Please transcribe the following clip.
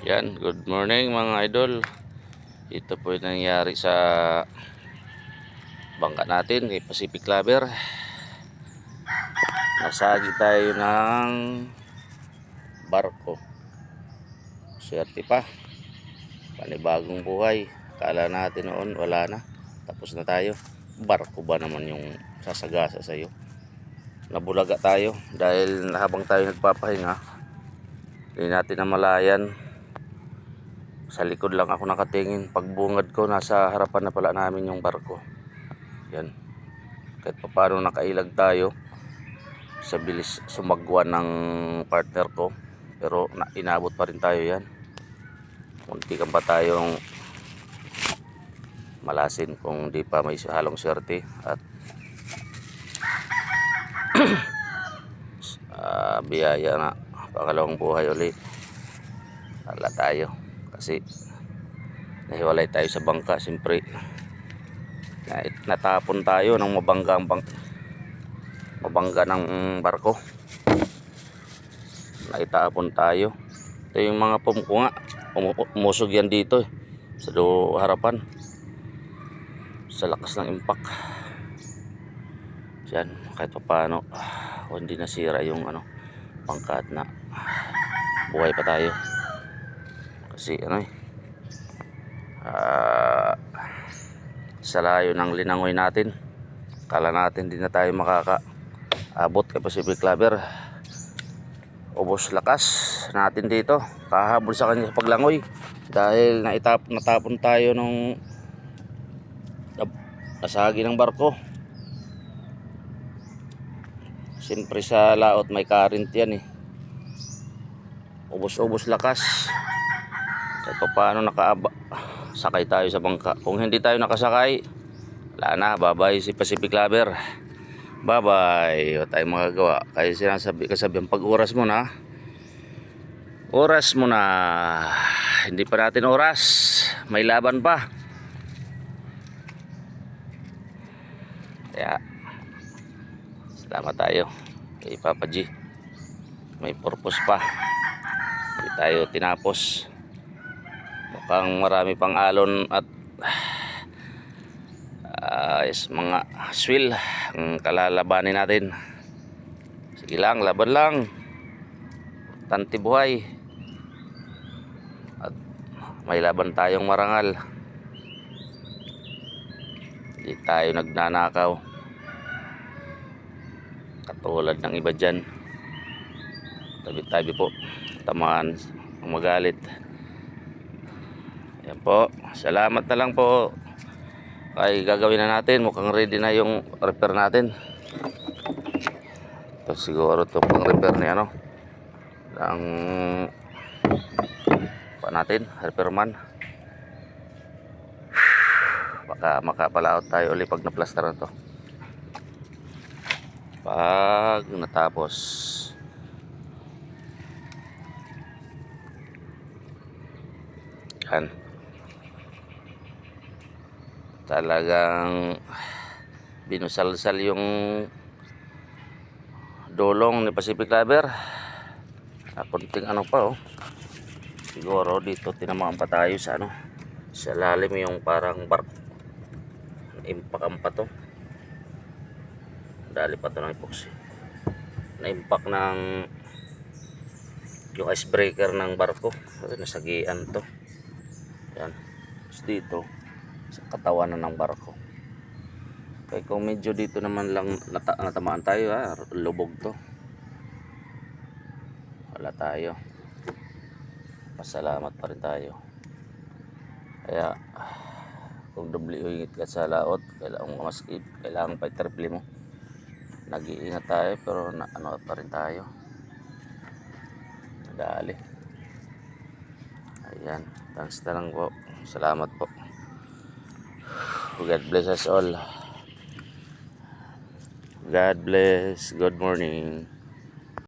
Yan, good morning mga idol. Ito po yung nangyari sa bangka natin kay Pacific Lover. Nasagi tayo ng barko. Swerte pa, panibagong buhay. Kala natin noon wala na, tapos na tayo. Barko ba naman yung sasagasa sa'yo? Nabulaga tayo dahil habang tayo nagpapahinga, hindi natin namalayan. Sa likod lang ako nakatingin. Pagbungad ko, nasa harapan na pala namin yung barko. Yan. Kahit pa paano nakailag tayo sa bilis sumagwan ng partner ko. Pero inabot pa rin tayo yan. Munti kan pa tayong malasin kung di pa may halong swerte. At biyaya na pangalawang buhay ulit. Wala tayo. Kasi nahiwalay tayo sa bangka. Siyempre natapon tayo ng mabangga ng barko. Naitapon tayo. Ito yung mga pumko nga, umusog yan dito sa harapan sa lakas ng impact. Yan, kahit pa paano hindi nasira yung pangkat na buhay pa tayo. Kasi sa layo ng linangoy natin, kala natin di na tayo makakaabot kay Pacific Lover. Ubos lakas natin dito, kahabol sa kanya sa paglangoy dahil natapon tayo nung nasagi ng barko. Siyempre sa laot may current yan eh. Ubos lakas. Kahit pa paano sakay tayo sa bangka. Kung hindi tayo nakasakay, wala na, bye-bye si Pacific Lover. Bye-bye. Wala tayong magagawa. Kaya kasabihan, pag oras mo na, hindi pa natin oras, may laban pa. Kaya salamat tayo kay Papa G. May purpose pa, hindi tayo tinapos. Mukhang marami pang alon at mga swill ang kalalabanin natin. Sige lang, laban lang, tanti buhay. At may laban tayong marangal. Hindi tayo nagnanakaw katulad ng iba dyan. Tabi-tabi po, tamaan ang magalit. Yan po, salamat na lang po. Ay gagawin na natin, mukhang ready na yung repair natin. Ito siguro ito pang repair ni ng pa natin, repairman. Baka makapalaot tayo ulit pag na-plaster na to, pag natapos. Yan, talagang binusalsal yung dolong ni Pacific Lover. Kunting pa siguro dito tinamaan pa tayo sa sa lalim, yung parang barko impact pa to. Dali pa to ng epoxy na impact ng yung icebreaker ng barko. Nasagian to. Yan, dito sa katawan na ng barko. Kaya kung medyo dito naman lang natamaan tayo, lubog to, wala tayo, pasalamat pa rin tayo. Kaya kung doble ingit ka sa laot, kailangan pa i-triple mo. Nag-iingat tayo pero pa rin tayo, nadali. Ayan, thanks na lang po, salamat po. God bless us all. God bless. Good morning.